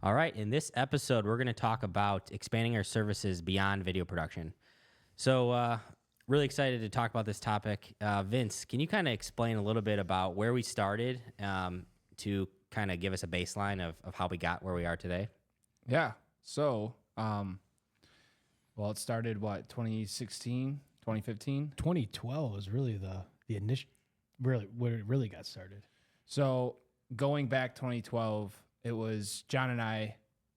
All right, in this episode, we're going to talk about expanding our services beyond video production. So, really excited to talk about this topic. Vince, can you kind of explain a little bit about where we started to kind of give us a baseline of how we got where we are today? Yeah. So, it started 2016, 2015. 2012 was really the initial, really where it really got started. So, going back 2012, it was John and I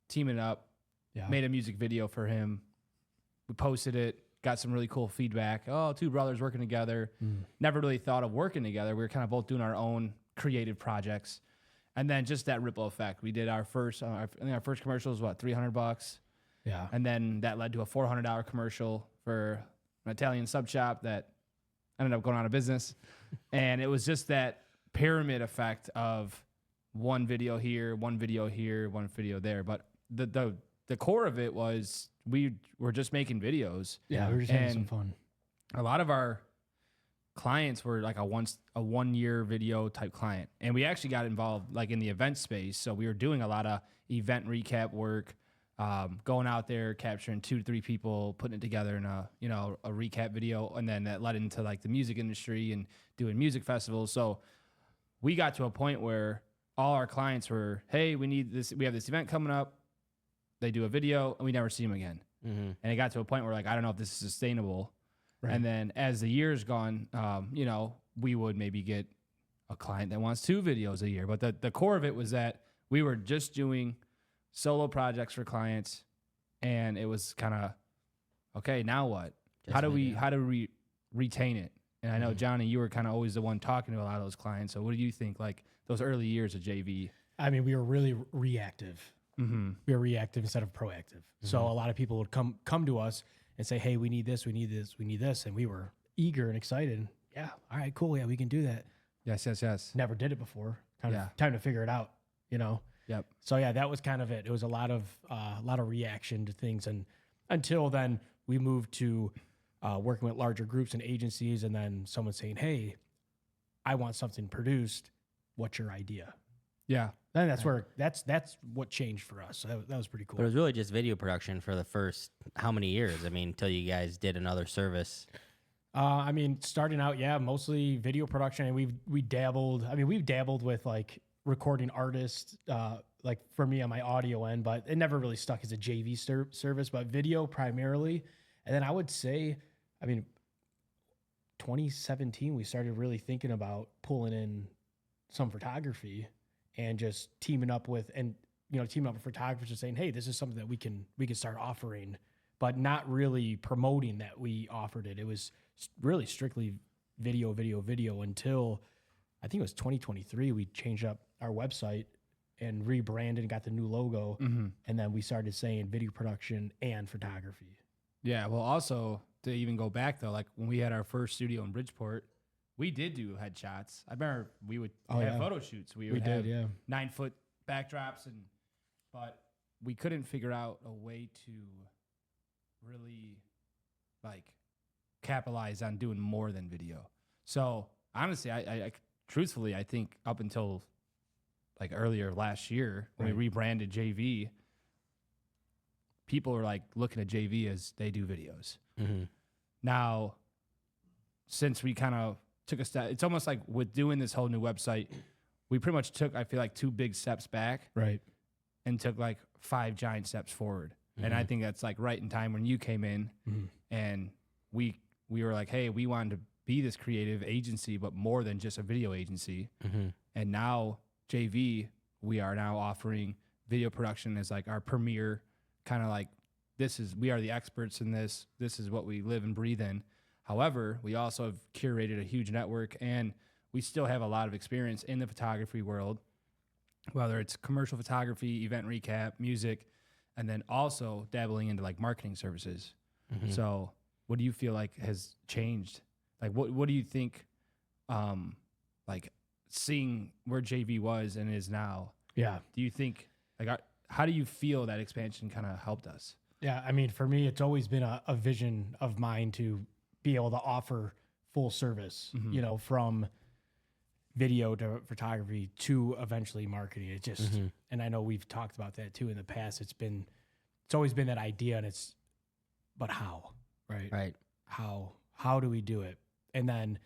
teaming up, made a music video for him. We posted it, got some really cool feedback. Oh, two brothers working together. Never really thought of working together. We were kind of both doing our own creative projects. And then just that ripple effect. We did our first, I think our first commercial was $300. Yeah. And then that led to a $400 commercial for an Italian sub shop that ended up going out of business. And it was just that pyramid effect of one video here, one video here, one video there. But the core of it was we were just making videos. Yeah, we were just having some fun. A lot of our clients were like a 1 year video type client. And we actually got involved like in the event space. So we were doing a lot of event recap work, going out there, capturing 2 to 3 people, putting it together in a recap video. And then that led into like the music industry and doing music festivals. So we got to a point where all our clients were, hey, we need this. We have this event coming up. They do a video and we never see them again. Mm-hmm. And it got to a point where like, I don't know if this is sustainable. Right. And then as the years gone, we would maybe get a client that wants 2 videos a year. But the core of it was that we were just doing solo projects for clients. And it was kind of, okay, now what? How do we retain it? And I know, Johnny, you were kind of always the one talking to a lot of those clients. So what do you think, like those early years of JV? I mean, we were really reactive. Mm-hmm. We were reactive instead of proactive. Mm-hmm. So a lot of people would come to us and say, hey, we need this, we need this, we need this. And we were eager and excited. Yeah, all right, cool. Yeah, we can do that. Yes. Never did it before. Time to figure it out, Yep. So yeah, that was kind of it. It was a lot of reaction to things. And until then, we moved to working with larger groups and agencies, and then someone saying, hey, I want something produced. What's your idea? Yeah. Then that's where that's what changed for us. So that was pretty cool. But it was really just video production for the first how many years? I mean, until you guys did another service. Starting out, mostly video production, and we've dabbled with like recording artists, like for me on my audio end, but it never really stuck as a JV service, but video primarily. And then I would say, 2017, we started really thinking about pulling in some photography and just teaming up with photographers and saying, hey, this is something that we can start offering, but not really promoting that we offered it. It was really strictly video until I think it was 2023. We changed up our website and rebranded and got the new logo. Mm-hmm. And then we started saying video production and photography. Yeah. Well, also to even go back though, like when we had our first studio in Bridgeport, we did do headshots. I remember we would have photo shoots. We would have 9-foot backdrops, but we couldn't figure out a way to really like capitalize on doing more than video. So honestly, I truthfully, I think up until like earlier last year when we rebranded JV, people were like looking at JV as they do videos. Mm-hmm. Now, since we kind of took a step, it's almost like with doing this whole new website, we pretty much took, I feel like 2 big steps back, and took like 5 giant steps forward. Mm-hmm. And I think that's like right in time when you came in, and we were like, hey, we wanted to be this creative agency, but more than just a video agency. Mm-hmm. And now JV, we are now offering video production as like our premier kind of like, we are the experts in this. This is what we live and breathe in. However, we also have curated a huge network, and we still have a lot of experience in the photography world, whether it's commercial photography, event recap, music, and then also dabbling into like marketing services. Mm-hmm. So what do you feel like has changed? Like, what do you think, like seeing where JV was and is now? Yeah. Do you think, like, how do you feel that expansion kind of helped us? Yeah. For me, it's always been a vision of mine to be able to offer full service, from video to photography to eventually marketing. It just, and I know we've talked about that too in the past. It's always been that idea, and but how, right? Right. How do we do it? And then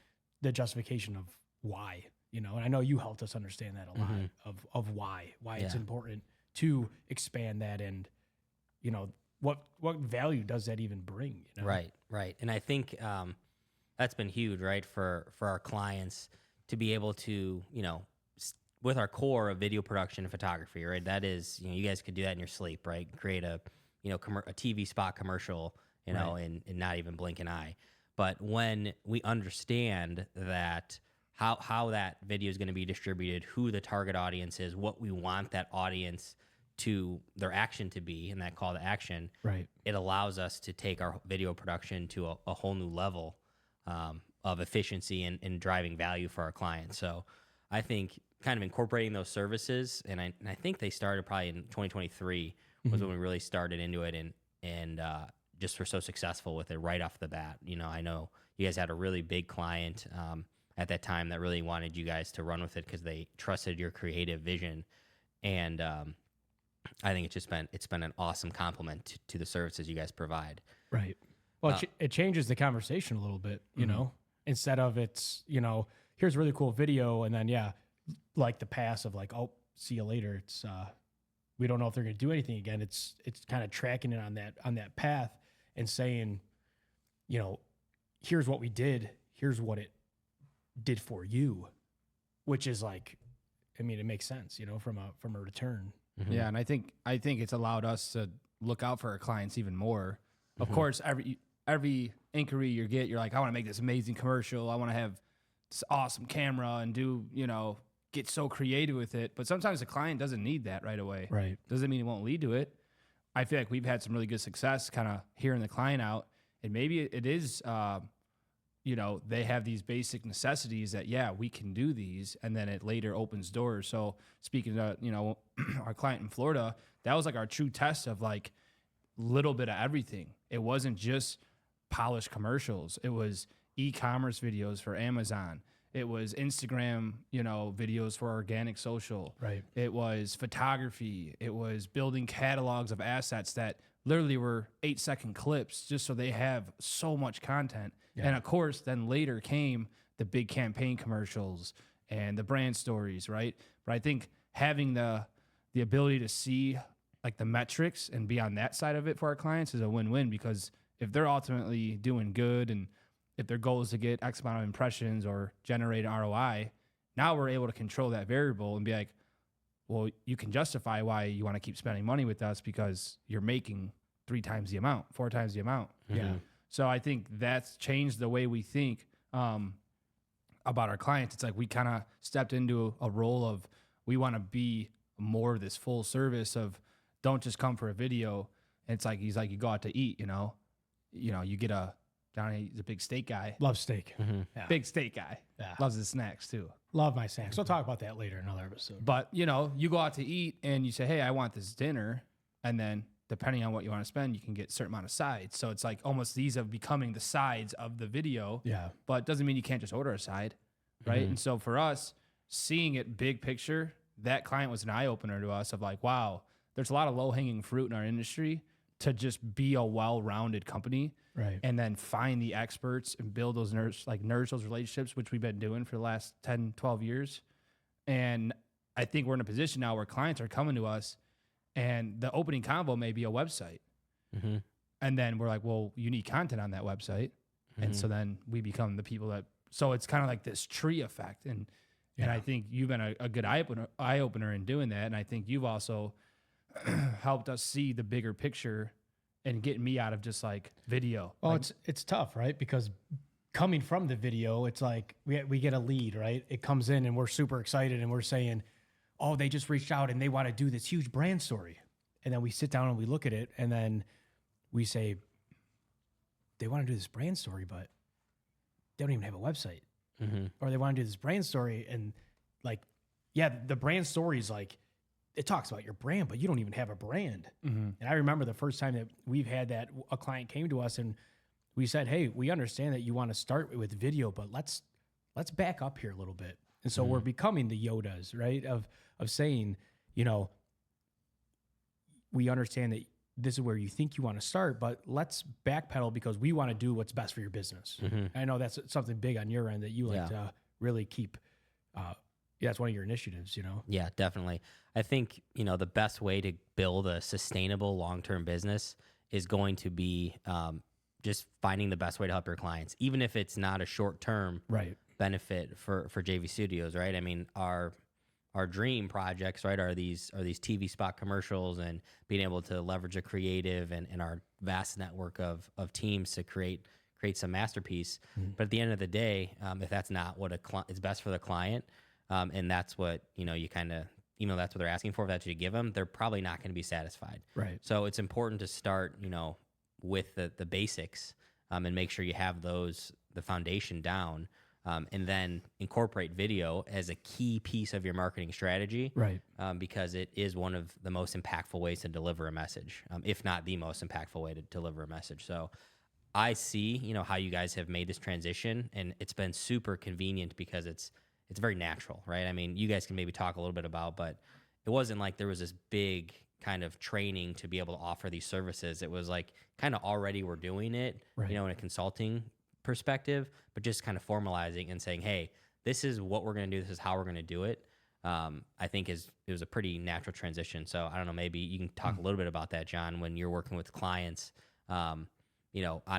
the justification of why, and I know you helped us understand that a lot of why it's important to expand that, and what value does that even bring? Right. And I think that's been huge, right, for our clients to be able to, with our core of video production and photography, right? That is, you guys could do that in your sleep, right? Create a TV spot commercial, and not even blink an eye. But when we understand that how that video is going to be distributed, who the target audience is, what we want that audience to their action to be, and that call to action, right? It allows us to take our video production to a whole new level of efficiency and driving value for our clients. So I think kind of incorporating those services, and I think they started probably in 2023 was when we really started into it, and just were so successful with it right off the bat. I know you guys had a really big client at that time that really wanted you guys to run with it because they trusted your creative vision, and I think it's been an awesome complement to the services you guys provide. Right. Well, it changes the conversation a little bit, instead of it's, here's a really cool video. And then, like the pass of like, oh, see you later. It's, we don't know if they're going to do anything again. It's kind of tracking it on that path and saying, here's what we did. Here's what it did for you, which is like, I mean, it makes sense, from a return. Yeah, and I think it's allowed us to look out for our clients even more. Of course, every inquiry you get, you're like, I want to make this amazing commercial. I want to have this awesome camera and do, get so creative with it. But sometimes the client doesn't need that right away. Right. Doesn't mean it won't lead to it. I feel like we've had some really good success kind of hearing the client out, and maybe it is, they have these basic necessities that, we can do these, and then it later opens doors. So speaking of, our client in Florida, that was like our true test of like little bit of everything. It wasn't just polished commercials. It was e-commerce videos for Amazon. It was Instagram, videos for organic social. Right. It was photography. It was building catalogs of assets that literally were 8-second clips just so they have so much content. Yeah. And of course, then later came the big campaign commercials and the brand stories, right? But I think having the ability to see like the metrics and be on that side of it for our clients is a win-win, because if they're ultimately doing good and if their goal is to get X amount of impressions or generate an ROI, now we're able to control that variable and be like, well, you can justify why you want to keep spending money with us because you're making 3 times the amount, 4 times the amount. Yeah. So I think that's changed the way we think about our clients. It's like we kind of stepped into a role of we want to be more of this full service of don't just come for a video. It's like he's like, you go out to eat, you get Johnny, he's a big steak guy. Love steak. Yeah. Big steak guy. Yeah. Loves his snacks too. Love my snacks. We'll talk about that later in another episode. But, you go out to eat and you say, hey, I want this dinner. And then depending on what you want to spend, you can get a certain amount of sides. So it's like almost these are becoming the sides of the video. Yeah. But it doesn't mean you can't just order a side, right? And so for us, seeing it big picture, that client was an eye-opener to us of like, wow, there's a lot of low-hanging fruit in our industry to just be a well-rounded company. Right. And then find the experts and build those nurture those relationships, which we've been doing for the last 10, 12 years. And I think we're in a position now where clients are coming to us and the opening convo may be a website. And then we're like, well, you need content on that website. And so then we become the people so it's kind of like this tree effect. And I think you've been a good eye opener in doing that. And I think you've also helped us see the bigger picture and getting me out of just like video. Well, it's tough, right? Because coming from the video, it's like we get a lead, right? It comes in and we're super excited and we're saying, oh, they just reached out and they want to do this huge brand story. And then we sit down and we look at it and then we say, they want to do this brand story, but they don't even have a website. Or they want to do this brand story and like, the brand story is like, it talks about your brand, but you don't even have a brand. And I remember the first time that we've had that, a client came to us and we said, hey, we understand that you want to start with video, but let's back up here a little bit. And so we're becoming the Yodas, right? Of saying, we understand that this is where you think you want to start, but let's backpedal because we want to do what's best for your business. I know that's something big on your end that you like to really keep. That's one of your initiatives, Yeah, definitely. I think, the best way to build a sustainable long-term business is going to be just finding the best way to help your clients, even if it's not a short-term benefit for JV Studios, right? I mean, our dream projects, right, are these TV spot commercials and being able to leverage a creative and our vast network of teams to create some masterpiece. But at the end of the day, if that's not what is best for the client, and that's what, you kind of, that's what they're asking for, if that's what you give them, they're probably not going to be satisfied. Right. So it's important to start, with the basics, and make sure you have the foundation down, and then incorporate video as a key piece of your marketing strategy. Right. Because it is one of the most impactful ways to deliver a message, if not the most impactful way to deliver a message. So I see, how you guys have made this transition, and it's been super convenient because it's very natural, right? I mean, you guys can maybe talk a little bit about, but it wasn't like there was this big kind of training to be able to offer these services. It was like kind of already we're doing it, in a consulting perspective, but just kind of formalizing and saying, hey, this is what we're going to do. This is how we're going to do it. I think it was a pretty natural transition. So I don't know, maybe you can talk a little bit about that, John, when you're working with clients, on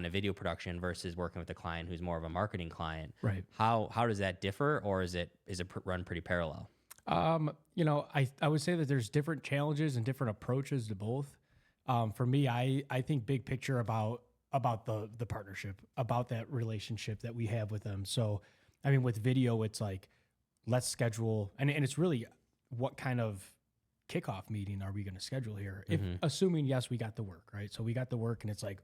a video production versus working with a client who's more of a marketing client. Right. How does that differ, or is it run pretty parallel? I would say that there's different challenges and different approaches to both. For me, I think big picture about the partnership, about that relationship that we have with them. So, I mean, with video, it's like, let's schedule, and it's really what kind of kickoff meeting are we going to schedule here? If assuming, yes, we got the work, right? So we got the work, and it's like,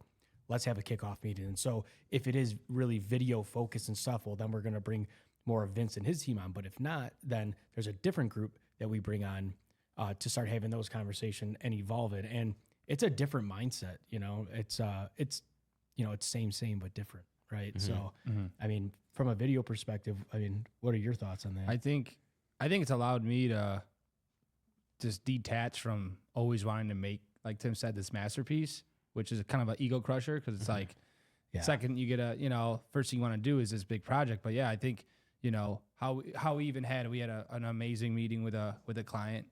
let's have a kickoff meeting. And so if it is really video focused and stuff, well, then we're going to bring more of Vince and his team on. But if not, then there's a different group that we bring on to start having those conversations and evolve it. And it's a different mindset, it's same, but different. Right. So, I mean, from a video perspective, what are your thoughts on that? I think it's allowed me to just detach from always wanting to make, like Tim said, this masterpiece, which is kind of an ego crusher. Cause it's like, second you get first thing you want to do is this big project. But yeah, I think, how we even had an amazing meeting with a client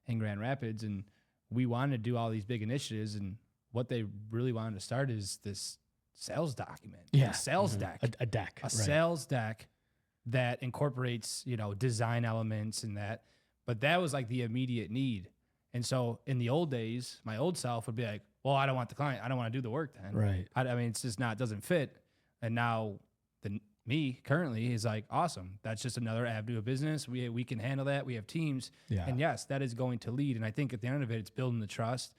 in Grand Rapids, and we wanted to do all these big initiatives, and what they really wanted to start is this sales document, a sales deck, a deck, a sales deck that incorporates, design elements and that. But that was like the immediate need. And so in the old days, my old self would be like, well, I don't want the client. I don't want to do the work then. Right. I mean, it's just it doesn't fit. And now me currently is like, awesome. That's just another avenue of business. We can handle that. We have teams. Yeah. And yes, that is going to lead. And I think at the end of it, it's building the trust,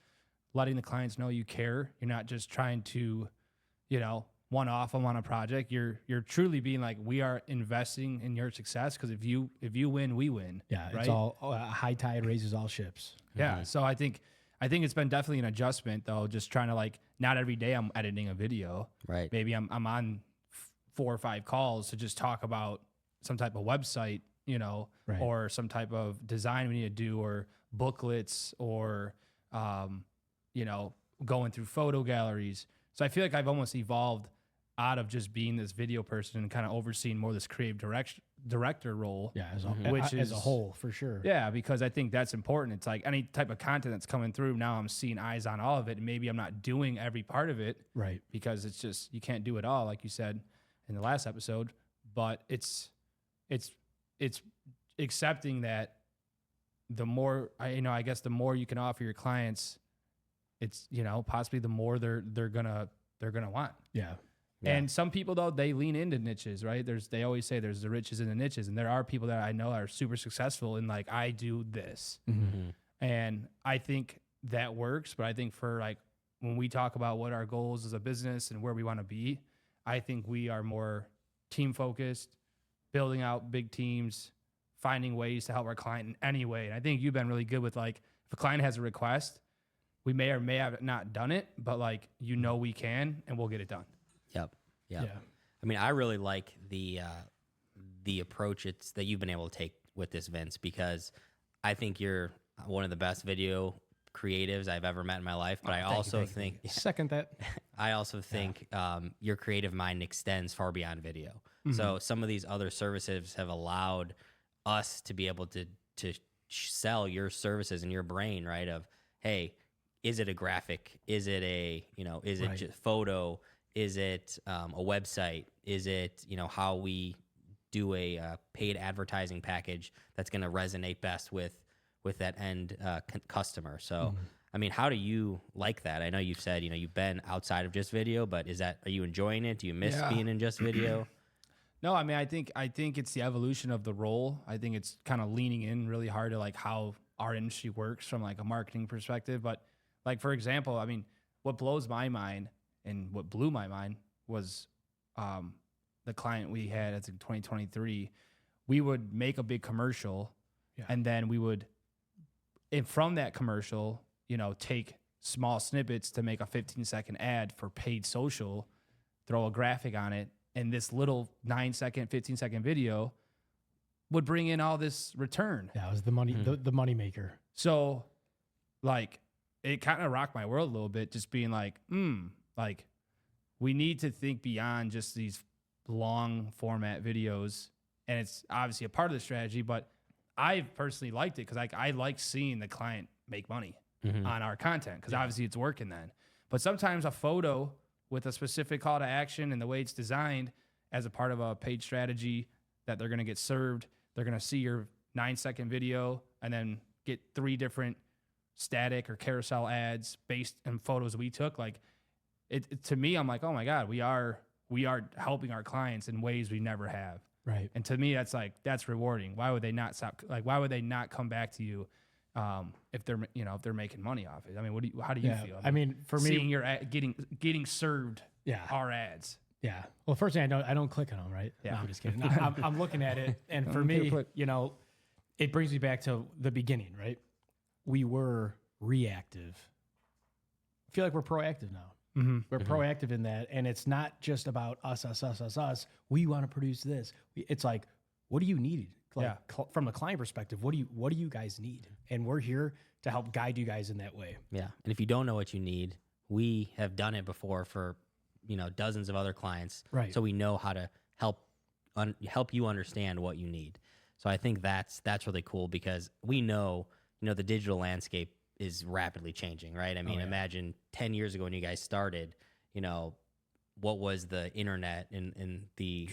letting the clients know you care. You're not just trying to, one off them on a project. You're truly being like, we are investing in your success, because if you win, we win. Yeah. Right? It's all a high tide raises all ships. Yeah. So I think it's been definitely an adjustment, though, just trying to not every day I'm editing a video. Right. Maybe I'm on 4 or 5 calls to just talk about some type of website, or some type of design we need to do, or booklets, or, going through photo galleries. So I feel like I've almost evolved out of just being this video person and kind of overseeing more this creative director role. Yeah, as a whole, for sure. Yeah, because I think that's important. It's like any type of content that's coming through, now I'm seeing eyes on all of it, and maybe I'm not doing every part of it. Right. Because it's just, you can't do it all, like you said in the last episode. But it's accepting that the more I guess the more you can offer your clients, it's possibly the more they're gonna want. Yeah. And some people, though, they lean into niches, right? They always say there's the riches in the niches, and there are people that I know are super successful in I do this, and I think that works. But I think for when we talk about what our goals as a business and where we want to be, I think we are more team focused, building out big teams, finding ways to help our client in any way. And I think you've been really good with if a client has a request, we may or may have not done it, but we can, and we'll get it done. Yep. I mean, I really like the the approach that you've been able to take with this, Vince, because I think you're one of the best video creatives I've ever met in my life. But I also think second that. I also think your creative mind extends far beyond video. So some of these other services have allowed us to be able to sell your services in your brain, right? Of, hey, is it a graphic? Is it is it just photo? Is it a website? Is it, how we do a paid advertising package that's going to resonate best with that end customer? So, I mean, how do you like that? I know you've said, you've been outside of just video, but are you enjoying it? Do you miss being in just video? No, I mean, I think it's the evolution of the role. I think it's kind of leaning in really hard to like how our industry works from like a marketing perspective. But like, for example, I mean, what blows my mind and what blew my mind was the client we had as in 2023. We would make a big commercial, and then we would, and from that commercial, take small snippets to make a 15-second ad for paid social, throw a graphic on it, and this little 9-second, 15-second video would bring in all this return. Yeah, it was the money, the money maker. So, like, it kind of rocked my world a little bit, just being like, like, we need to think beyond just these long format videos. And it's obviously a part of the strategy, but I've personally liked it because I like seeing the client make money on our content because obviously it's working then. But sometimes a photo with a specific call to action and the way it's designed as a part of a paid strategy that they're going to get served, they're going to see your 9-second video and then get 3 different static or carousel ads based on photos we took. Like it to me, I'm like, oh my God, we are helping our clients in ways we never have. Right. And to me, that's rewarding. Why would they not stop? Like, why would they not come back to you if they're making money off it? I mean, how do you feel? I mean, for me, seeing your getting served our ads. Yeah. Well, first thing I don't click on them, right? Yeah. No, I'm just kidding. I'm looking at it, and for me, it brings me back to the beginning, right? We were reactive. I feel like we're proactive now. We're proactive in that, and it's not just about us. We want to produce this. It's like, what do you need? Like, from a client perspective, what do you guys need? And we're here to help guide you guys in that way. Yeah, and if you don't know what you need, we have done it before for dozens of other clients, right? So we know how to help you understand what you need. So I think that's really cool because we know the digital landscape is rapidly changing, right? I mean, imagine 10 years ago when you guys started, what was the internet and the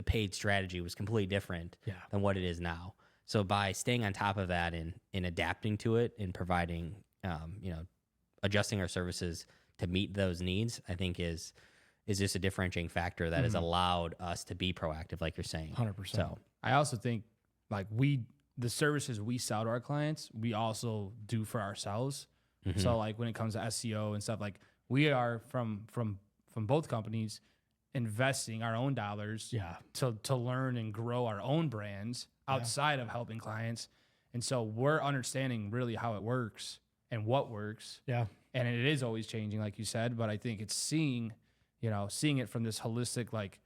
paid strategy was completely different than what it is now. So by staying on top of that and adapting to it and providing, adjusting our services to meet those needs, I think is just a differentiating factor that has allowed us to be proactive, like you're saying. 100%. So I also think like the services we sell to our clients, we also do for ourselves. So like when it comes to SEO and stuff, like we are from both companies investing our own dollars to learn and grow our own brands outside of helping clients. And so we're understanding really how it works and what works. Yeah. And it is always changing, like you said, but I think it's seeing it from this holistic, like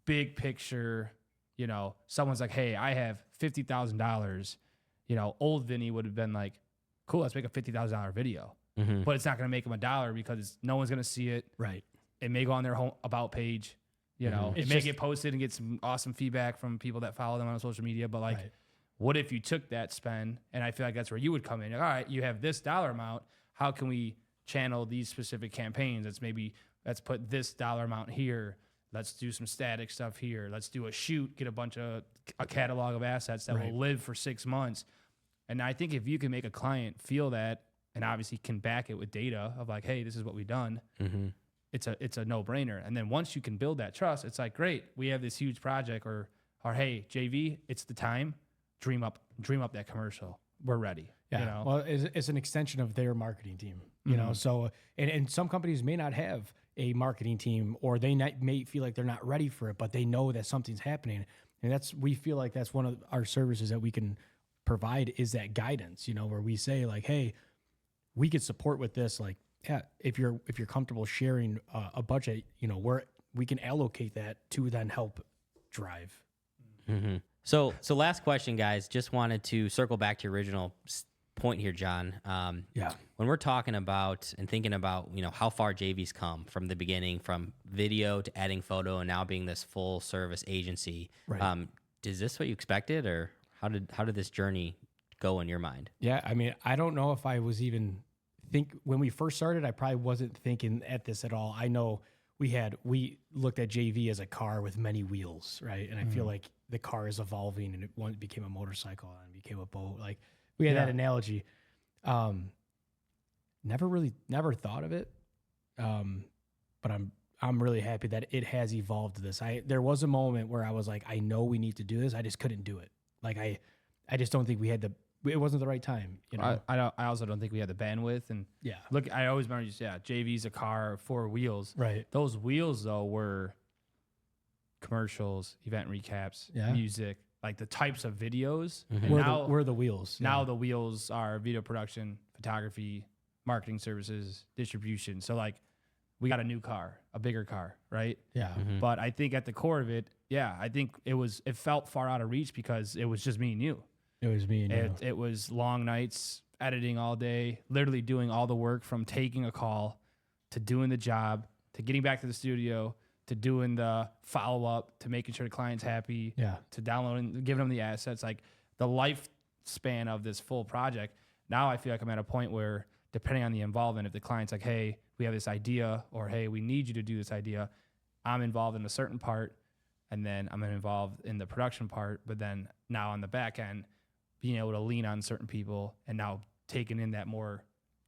big picture. Someone's like, hey, I have $50,000. Old Vinny would have been like, cool, let's make a $50,000 video. But it's not going to make them $1 because no one's going to see it. Right. It may go on their home about page. It may get posted and get some awesome feedback from people that follow them on social media. But like, what if you took that spend? And I feel like that's where you would come in. Like, all right, you have this dollar amount. How can we channel these specific campaigns? Let's put this dollar amount here. Let's do some static stuff here. Let's do a shoot, get a catalog of assets that will live for 6 months. And I think if you can make a client feel that, and obviously can back it with data of like, hey, this is what we've done, it's a no-brainer. And then once you can build that trust, it's like, great, we have this huge project, or hey, JV, it's the time. Dream up that commercial. We're ready. Yeah. Well, it's an extension of their marketing team. So and some companies may not have a marketing team, or they may feel like they're not ready for it, but they know that something's happening. And we feel like that's one of our services that we can provide, is that guidance, where we say like, hey, we could support with this. Like, yeah, if you're comfortable sharing a budget, we can allocate that to then help drive So last question, guys. Just wanted to circle back to your original point here, John. Yeah. When we're talking about and thinking about, how far JV's come from the beginning, from video to adding photo, and now being this full service agency. Right. Is this what you expected, or how did this journey go in your mind? Yeah. I mean, I don't know if I was even when we first started, I probably wasn't thinking at this at all. I know we looked at JV as a car with many wheels, right? And I feel like the car is evolving, and it became a motorcycle and became a boat. Like we had that analogy. Never thought of it. But I'm really happy that it has evolved to this. There was a moment where I was like, I know we need to do this. I just couldn't do it. Like I just don't think it wasn't the right time. I also don't think we had the bandwidth. And Yeah. look, I always remember JV's a car, 4 wheels. Right. Those wheels though were commercials, event recaps, Yeah. music, like the types of videos. And We're the wheels. now the wheels are video production, photography, marketing services, distribution. So like we got a new car, a bigger car, right? Yeah. But I think at the core of it, I think it felt far out of reach because it was just me and you. It was me and you. It was long nights, editing all day, literally doing all the work from taking a call to doing the job to getting back to the studio to doing the follow up to making sure the client's happy, to downloading, giving them the assets, like the lifespan of this full project. Now I feel like I'm at a point where, depending on the involvement, if the client's like, hey, we have this idea, or hey, we need you to do this idea, I'm involved in a certain part, and then I'm involved in the production part, but then now on the back end, being able to lean on certain people and now taking in that more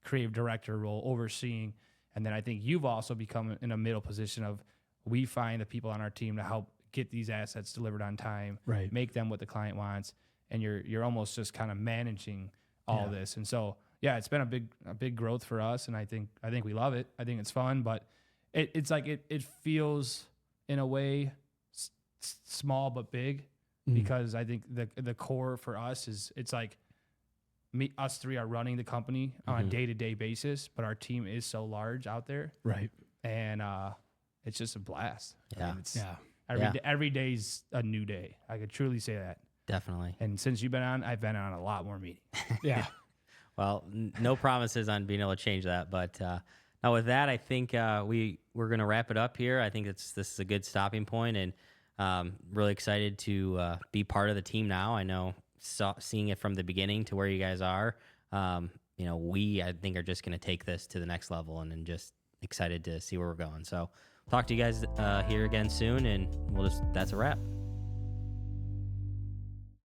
creative director role, overseeing. And then I think you've also become in a middle position of, we find the people on our team to help get these assets delivered on time, Right. make them what the client wants. And you're almost just kind of managing all this. And so, it's been a big growth for us. And I think we love it. I think it's fun, but it's like, it feels in a way small, but big. Because I think the core for us is, it's like us three are running the company on a day-to-day basis, but our team is so large out there. Right. And it's just a blast. Yeah. I mean, every day's a new day. I could truly say that. Definitely. And since you've been on, I've been on a lot more meetings. Yeah. Well, no promises on being able to change that, but now with that, I think we're going to wrap it up here. I think this is a good stopping point, and really excited to be part of the team now. I know seeing it from the beginning to where you guys are, I think are just going to take this to the next level, and just excited to see where we're going. So talk to you guys here again soon, and that's a wrap.